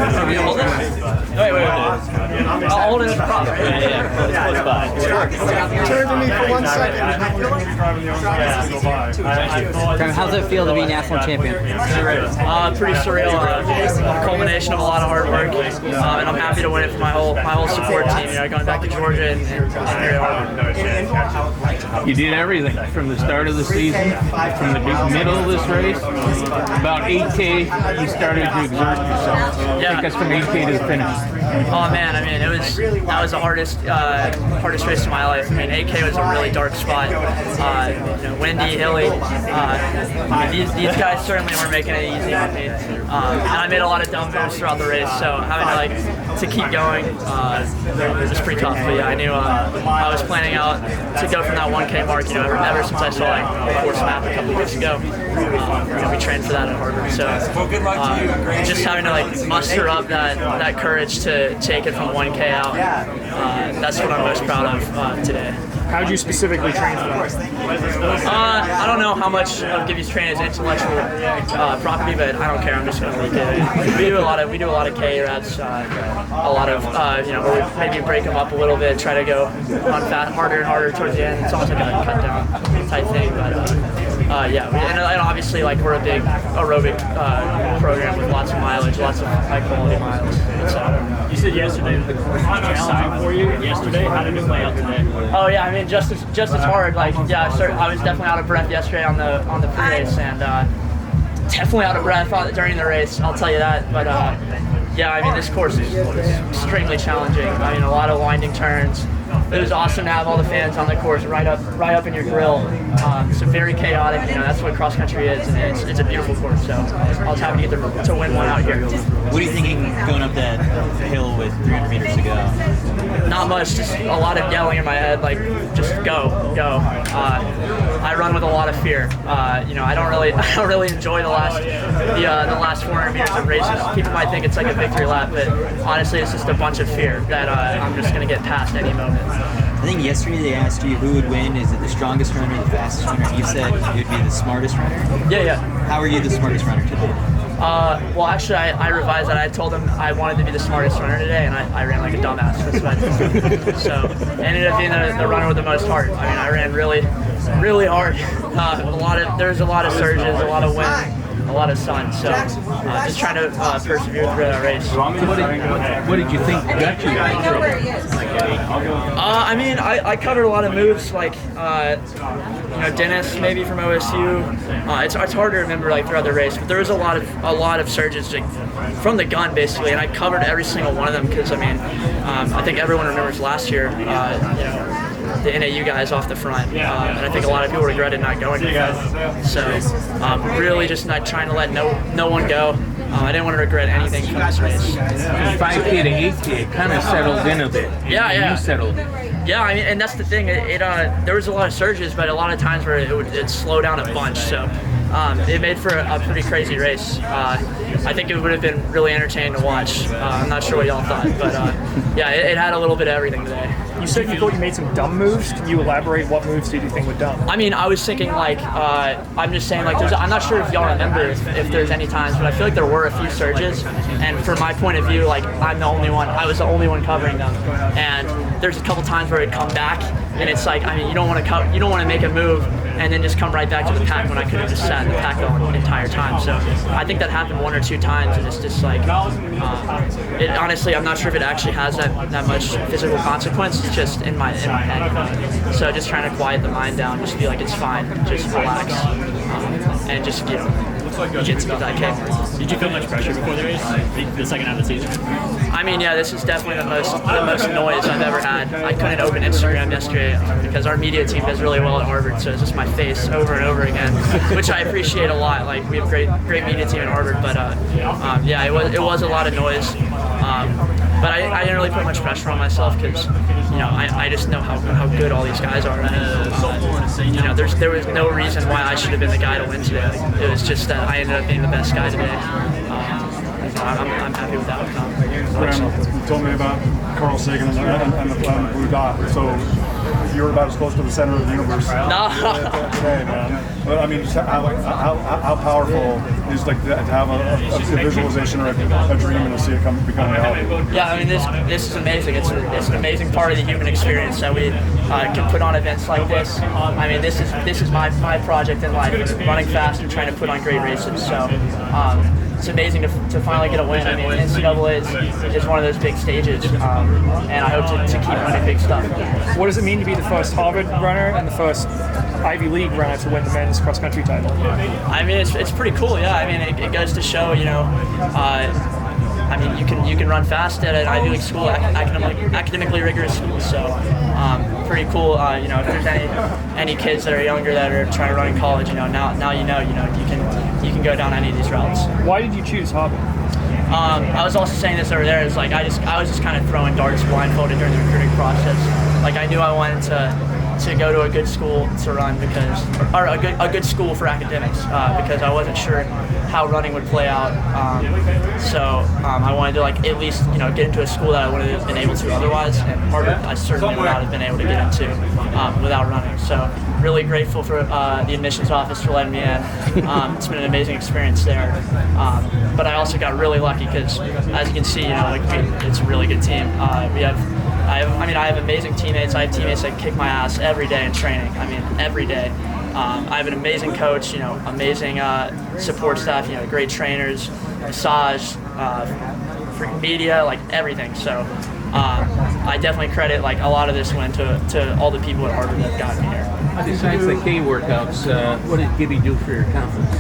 Are we holding? Wait. I'll hold it as a prop. Turn to me for 1 second. How's it feel to be national champion? Pretty surreal. Culmination of a lot of hard work, and I'm happy to win it for my whole support team. You know, going back to Georgia and here at Harvard. You did everything from the start of the season, from the middle of this race, about 8K. You started to exert yourself. Yeah. Take us from 8K to the finish. Oh man, I mean, that was the hardest race of my life. I mean, 8K was a really dark spot. Windy, hilly. These guys certainly weren't making it easy with me. And I made a lot of dumb moves throughout the race, so having to keep going was pretty tough. But yeah, I knew I was planning out to go from that 1K mark. You know, ever since I saw the course map a couple of weeks ago. We trained for that at Harvard, so just having to muster up that courage to take it from 1K out. That's what I'm most proud of today. How did you specifically train for that? I don't know how much of Gibby's training is intellectual property, but I don't care. I'm just going to leak it. We do a lot of K reps, a lot of where we maybe break them up a little bit, try to go on harder and harder towards the end. It's almost like a cut down type thing, but and obviously we're a big aerobic program with lots of mileage, lots of high quality miles. You said yesterday the course was challenging for you. Yesterday, how did it play out today? Oh yeah, I mean just as hard. I was definitely out of breath yesterday on the pre-race, and definitely out of breath during the race. I'll tell you that. But I mean this course is extremely challenging. I mean a lot of winding turns. It was awesome to have all the fans on the course right up in your grill. So very chaotic, you know, that's what cross country is, and it's a beautiful course. So I was happy to get to win one out here. What are you thinking going up that hill with 300 meters to go? Not much, just a lot of yelling in my head, just go. I run with a lot of fear. I don't really enjoy the last 400 meters of races. People might think it's like a victory lap, but honestly, it's just a bunch of fear that I'm just going to get past any moment. I think yesterday they asked you who would win. Is it the strongest runner or the fastest runner? You said it would be the smartest runner. Yeah. How are you the smartest runner today? Well, actually, I revised that. I told them I wanted to be the smartest runner today, and I ran like a dumbass. That's what I did. So I ended up being the runner with the most heart. I mean, I ran really, really hard. There's a lot of surges, a lot of wind, a lot of sun. So just trying to persevere through that race. What did you think got you that trouble? I mean, I covered a lot of moves like Dennis maybe from OSU. It's hard to remember throughout the race, but there was a lot of surges from the gun basically, and I covered every single one of them because I think everyone remembers last year. The NAU guys off the front, and I think a lot of people regretted not going to that. So really just not trying to let no one go. I didn't want to regret anything from this race. 5K to 8K kind of settled in a bit. Yeah. You settled. Yeah, I mean, and that's the thing. There was a lot of surges, but a lot of times where it'd slow down a bunch. So it made for a pretty crazy race. I think it would have been really entertaining to watch. I'm not sure what y'all thought, but it had a little bit of everything today. You said you thought you made some dumb moves. Can you elaborate? What moves did you think were dumb? I mean, I was thinking I'm just saying I'm not sure if y'all remember if there's any times, but I feel like there were a few surges, and from my point of view, I was the only one covering them, and there's a couple times where it come back, and it's you don't want to make a move and then just come right back to the pack when I could have just sat in the pack the entire time. So I think that happened one or two times, and it's just honestly, I'm not sure if it actually has that much physical consequence. It's just in my head. So just trying to quiet the mind down, just be like, it's fine, just relax, and just get to that K. Did you feel much pressure before the race? The second half of the season? I mean, yeah, this is definitely the most noise I've ever had. I couldn't open Instagram yesterday because our media team does really well at Harvard, so it's just my face over and over again, which I appreciate a lot. We have great media team at Harvard, but it was a lot of noise. But I didn't really put much pressure on myself because, I just know how good all these guys are. There was no reason why I should have been the guy to win today. It was just that I ended up being the best guy today. I'm happy with that outcome. Graham, you told me about Carl Sagan and the blue dot. So you're about as close to the center of the universe today, man. But I mean, just how powerful is like to have a visualization or a dream and to see it become reality? Yeah, I mean, this is amazing. It's an amazing part of the human experience that we can put on events like this. I mean, this is my project in life, running fast and trying to put on great races. So it's amazing to finally get a win. I mean, NCAA is one of those big stages, and I hope to keep winning big stuff. What does it mean to be the first Harvard runner and the first Ivy League runner to win the men's cross country title? I mean, it's pretty cool. Yeah, I mean, it goes to show, you know. I mean, you can run fast at an Ivy League school, academically rigorous school. So, pretty cool. You know, if there's any kids that are younger that are trying to run in college, you know, now you can go down any of these routes. Why did you choose Harvard? I was also saying this over there. Is like I was just kind of throwing darts blindfolded during the recruiting process. Like I knew I wanted to go to a good school to run or a good school for academics because I wasn't sure how running would play out. So I wanted to like at least get into a school that I wouldn't have been able to otherwise, and Harvard I certainly would not have been able to get into without running. So really grateful for the admissions office for letting me in. It's been an amazing experience there. But I also got really lucky because, as you can see, it's a really good team. I have amazing teammates. I have teammates that kick my ass every day in training. I mean, every day. I have an amazing coach, amazing support staff, great trainers, massage, freaking media, like everything. So I definitely credit like a lot of this win to all the people at Harvard that got me here. Besides the K workouts, what did Gibby do for your confidence?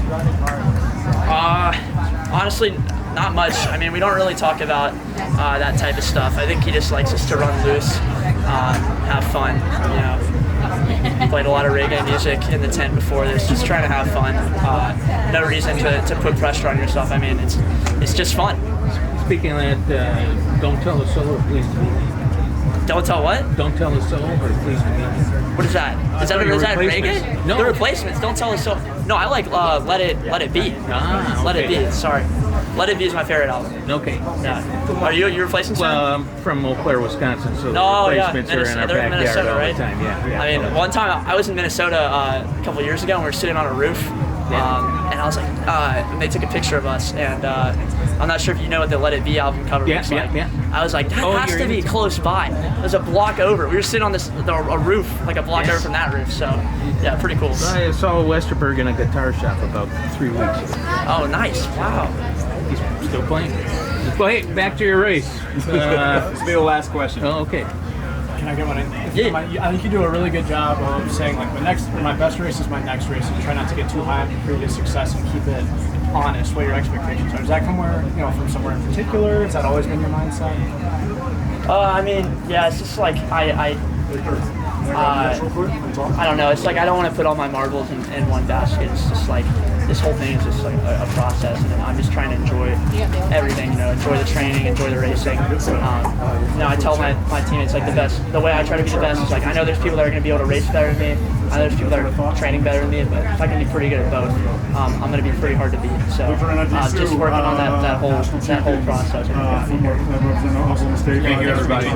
Honestly, not much. I mean, we don't really talk about that type of stuff. I think he just likes us to run loose, have fun. Played a lot of reggae music in the tent before this, just trying to have fun. No reason to put pressure on yourself. I mean, it's just fun. Speaking of that, don't tell us so, or please to me. Don't tell what? Don't tell us so, or please to me. What is that? Is that reggae? No. The Replacements. Don't tell us so. No, I like Let It Be. Ah, okay. Let It Be. Sorry. Let It Be is my favorite album. Okay. Yeah. Are you Replacements? Well, I'm from Eau Claire, Wisconsin, so the Replacements are in our they're in backyard Minnesota, all right? the time. Yeah. I mean, one time I was in Minnesota a couple years ago, and we were sitting on a roof, and I was like, and they took a picture of us, and I'm not sure if you know what the Let It Be album cover looks like. Yeah. I was like, that has to be close by. There's a block over. We were sitting on a roof, like a block over from that roof. So, yeah, pretty cool. I saw Westerberg in a guitar shop about 3 weeks ago. Oh, nice. Wow. He's still playing. Well, hey, back to your race. This will be the last question. Oh, okay. Can I get one in? Yeah. I think you do a really good job of saying like my best race is my next race, and try not to get too high on your previous success and keep it honest what your expectations are. Does that come from somewhere in particular? Has that always been your mindset? I mean, yeah, it's just like I don't know. It's like I don't want to put all my marbles in one basket. It's just like this whole thing is just like a process, and I'm just trying to enjoy everything. Enjoy the training, enjoy the racing. I tell my teammates like the way I try to be the best is like I know there's people that are going to be able to race better than me. I know there's people that are training better than me, but if I can be pretty good at both, I'm going to be pretty hard to beat. So just working on that whole process. Thank you, everybody.